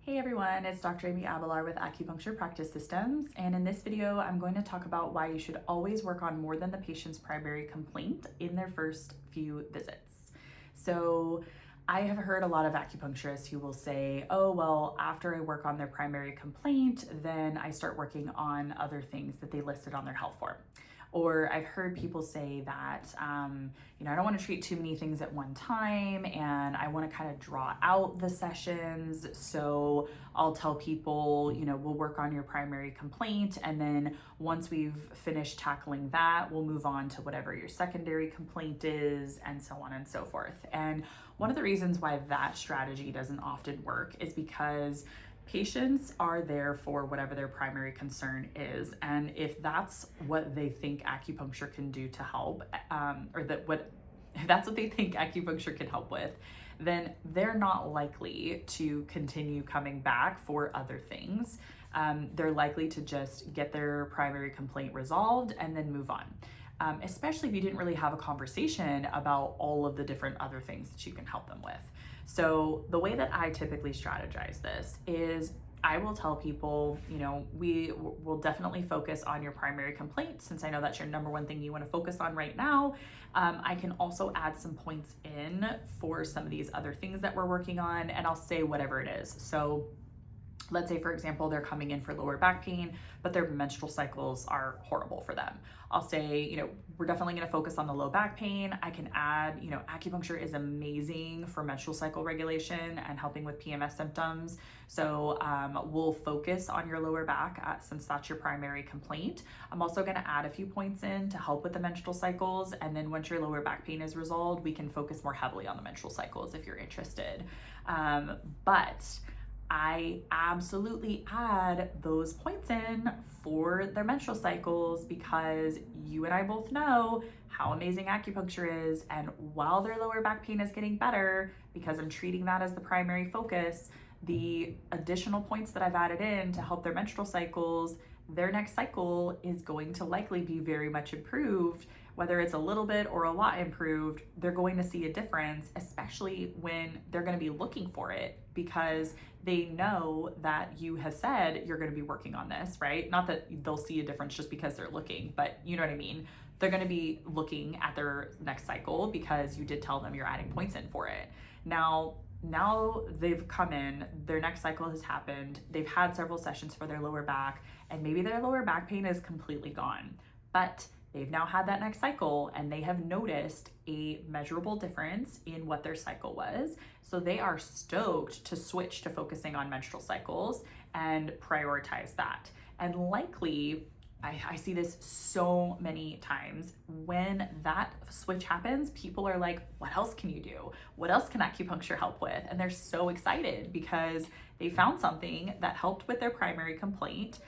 Hey everyone, it's Dr. Amy Abelar with Acupuncture Practice Systems, and in this video I'm going to talk about why you should always work on more than the patient's primary complaint in their first few visits. So I have heard a lot of acupuncturists who will say, oh, well, after I work on their primary complaint, then I start working on other things that they listed on their health form. Or I've heard people say that, I don't want to treat too many things at one time and I want to kind of draw out the sessions. So I'll tell people, we'll work on your primary complaint. And then once we've finished tackling that, we'll move on to whatever your secondary complaint is and so on and so forth. And one of the reasons why that strategy doesn't often work is because patients are there for whatever their primary concern is. And if that's what they think acupuncture can do to help, if that's what they think acupuncture can help with, then they're not likely to continue coming back for other things. They're likely to just get their primary complaint resolved and then move on. Especially if you didn't really have a conversation about all of the different other things that you can help them with. So the way that I typically strategize this is I will tell people, we will definitely focus on your primary complaint since I know that's your number one thing you want to focus on right now. I can also add some points in for some of these other things that we're working on, and I'll say whatever it is. So let's say, for example, they're coming in for lower back pain, but their menstrual cycles are horrible for them. I'll say, we're definitely going to focus on the low back pain. I can add, acupuncture is amazing for menstrual cycle regulation and helping with PMS symptoms. So we'll focus on your lower back since that's your primary complaint. I'm also going to add a few points in to help with the menstrual cycles. And then once your lower back pain is resolved, we can focus more heavily on the menstrual cycles if you're interested. But I absolutely add those points in for their menstrual cycles because you and I both know how amazing acupuncture is. And while their lower back pain is getting better, because I'm treating that as the primary focus, the additional points that I've added in to help their menstrual cycles, their next cycle is going to likely be very much improved. Whether it's a little bit or a lot improved, they're going to see a difference, especially when they're going to be looking for it because they know that you have said you're going to be working on this, right? Not that they'll see a difference just because they're looking, but you know what I mean? They're going to be looking at their next cycle because you did tell them you're adding points in for it. Now they've come in, their next cycle has happened, they've had several sessions for their lower back, and maybe their lower back pain is completely gone. But they've now had that next cycle and they have noticed a measurable difference in what their cycle was. So they are stoked to switch to focusing on menstrual cycles and prioritize that. And likely, I see this so many times, when that switch happens, people are like, what else can you do? What else can acupuncture help with? And they're so excited because they found something that helped with their primary complaint,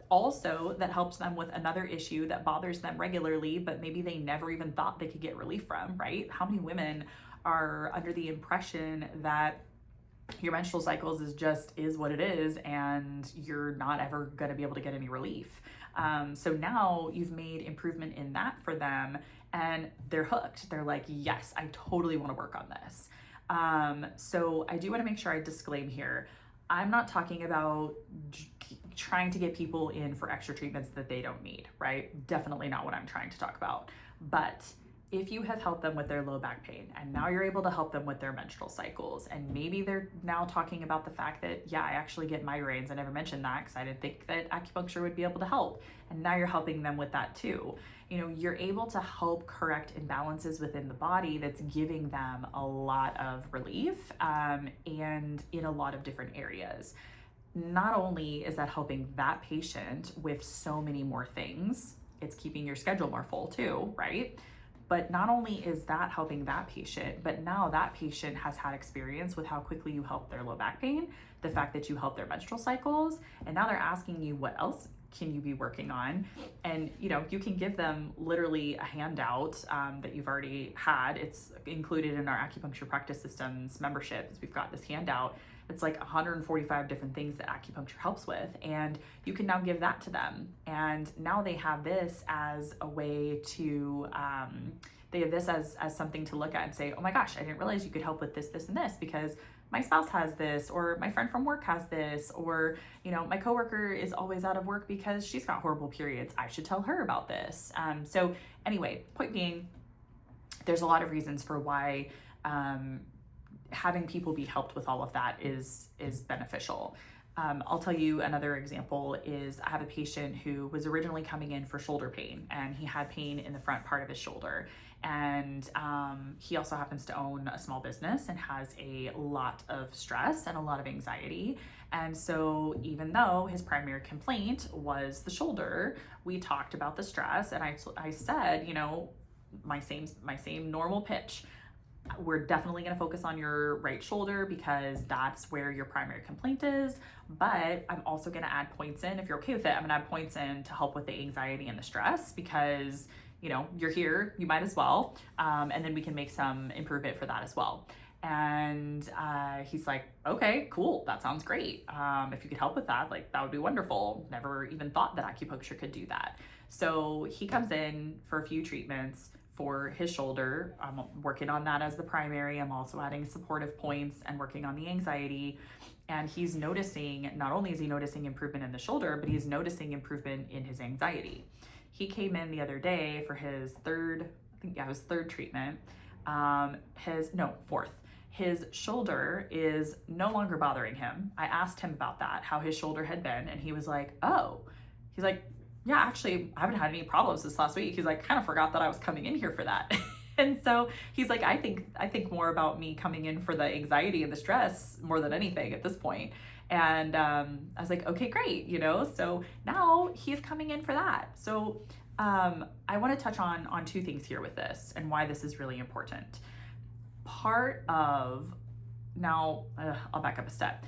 also that helps them with another issue that bothers them regularly, but maybe they never even thought they could get relief from, right? How many women are under the impression that your menstrual cycles is what it is and you're not ever going to be able to get any relief? So now you've made improvement in that for them and they're hooked. They're like, yes, I totally want to work on this. So I do want to make sure I disclaim here. I'm not talking about trying to get people in for extra treatments that they don't need, right? Definitely not what I'm trying to talk about. But if you have helped them with their low back pain and now you're able to help them with their menstrual cycles, and maybe they're now talking about the fact that, yeah, I actually get migraines. I never mentioned that because I didn't think that acupuncture would be able to help. And now you're helping them with that too. You're able to help correct imbalances within the body that's giving them a lot of relief and in a lot of different areas. Not only is that helping that patient with so many more things, it's keeping your schedule more full too, right? But not only is that helping that patient, but now that patient has had experience with how quickly you help their low back pain, the fact that you help their menstrual cycles, and now they're asking you what else can you be working on. And you can give them literally a handout that you've already had. It's included in our Acupuncture Practice Systems membership. We've got this handout. It's like 145 different things that acupuncture helps with, and you can now give that to them. And now they have this as a way to they have this as something to look at and say, oh my gosh, I didn't realize you could help with this, this, and this, because my spouse has this, or my friend from work has this, or, my coworker is always out of work because she's got horrible periods. I should tell her about this. So anyway, point being, there's a lot of reasons for why having people be helped with all of that is beneficial. I'll tell you another example is I have a patient who was originally coming in for shoulder pain, and he had pain in the front part of his shoulder. And he also happens to own a small business and has a lot of stress and a lot of anxiety. And so even though his primary complaint was the shoulder, we talked about the stress, and I said, my same normal pitch. We're definitely going to focus on your right shoulder because that's where your primary complaint is. But I'm also going to add points in, if you're okay with it, I'm going to add points in to help with the anxiety and the stress because, you're here, you might as well. And then we can make some improvement for that as well. And he's like, okay, cool. That sounds great. If you could help with that, that would be wonderful. Never even thought that acupuncture could do that. So he comes in for a few treatments for his shoulder. I'm working on that as the primary. I'm also adding supportive points and working on the anxiety. And he's noticing, not only is he noticing improvement in the shoulder, but he's noticing improvement in his anxiety. He came in the other day for his third treatment. Fourth. His shoulder is no longer bothering him. I asked him about that, how his shoulder had been, and he was like, oh. He's like, yeah, actually, I haven't had any problems this last week. He's like, kind of forgot that I was coming in here for that. And so he's like, I think more about me coming in for the anxiety and the stress more than anything at this point. And I was like, okay, great, so now he's coming in for that. So I want to touch on two things here with this and why this is really important. I'll back up a step.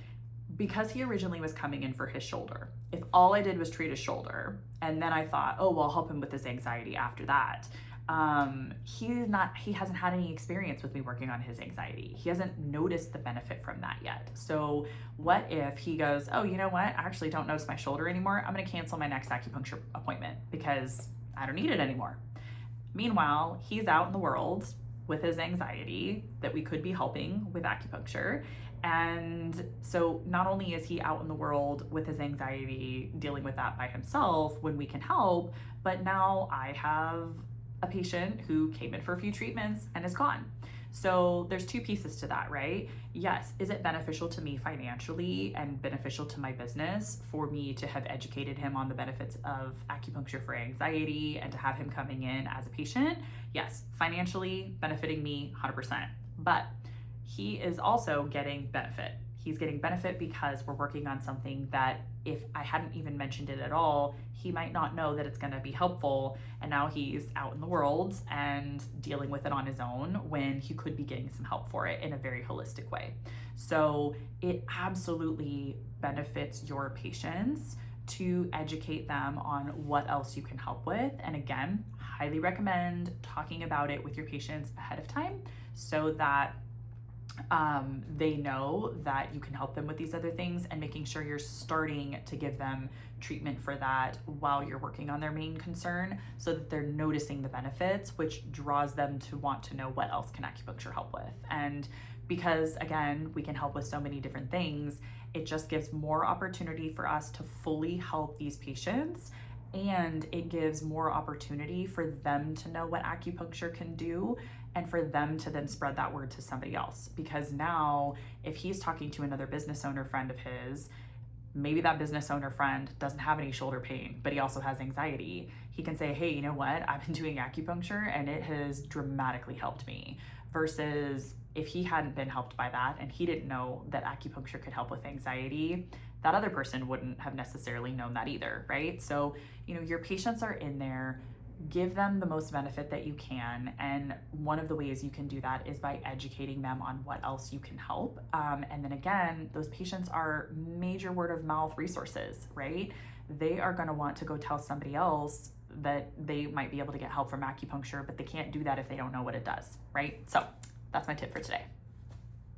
Because he originally was coming in for his shoulder, if all I did was treat his shoulder, and then I thought, oh, well, I'll help him with his anxiety after that, he hasn't had any experience with me working on his anxiety. He hasn't noticed the benefit from that yet. So what if he goes, oh, you know what? I actually don't notice my shoulder anymore. I'm going to cancel my next acupuncture appointment because I don't need it anymore. Meanwhile, he's out in the world with his anxiety that we could be helping with acupuncture. And so not only is he out in the world with his anxiety, dealing with that by himself when we can help, but now I have a patient who came in for a few treatments and is gone. So there's two pieces to that, right? Yes, is it beneficial to me financially and beneficial to my business for me to have educated him on the benefits of acupuncture for anxiety and to have him coming in as a patient? Yes, financially benefiting me 100%. But he is also getting benefit. He's getting benefit because we're working on something that if I hadn't even mentioned it at all, he might not know that it's going to be helpful. And now he's out in the world and dealing with it on his own when he could be getting some help for it in a very holistic way. So it absolutely benefits your patients to educate them on what else you can help with. And again, highly recommend talking about it with your patients ahead of time so that they know that you can help them with these other things, and making sure you're starting to give them treatment for that while you're working on their main concern so that they're noticing the benefits, which draws them to want to know what else can acupuncture help with. And because again, we can help with so many different things, it just gives more opportunity for us to fully help these patients, and it gives more opportunity for them to know what acupuncture can do and for them to then spread that word to somebody else. Because now if he's talking to another business owner friend of his, maybe that business owner friend doesn't have any shoulder pain, but he also has anxiety. He can say, hey, you know what? I've been doing acupuncture and it has dramatically helped me. Versus if he hadn't been helped by that and he didn't know that acupuncture could help with anxiety, that other person wouldn't have necessarily known that either, right? So, your patients are in there, give them the most benefit that you can. And one of the ways you can do that is by educating them on what else you can help. And then again, those patients are major word of mouth resources, right? They are going to want to go tell somebody else that they might be able to get help from acupuncture, but they can't do that if they don't know what it does, right? So that's my tip for today.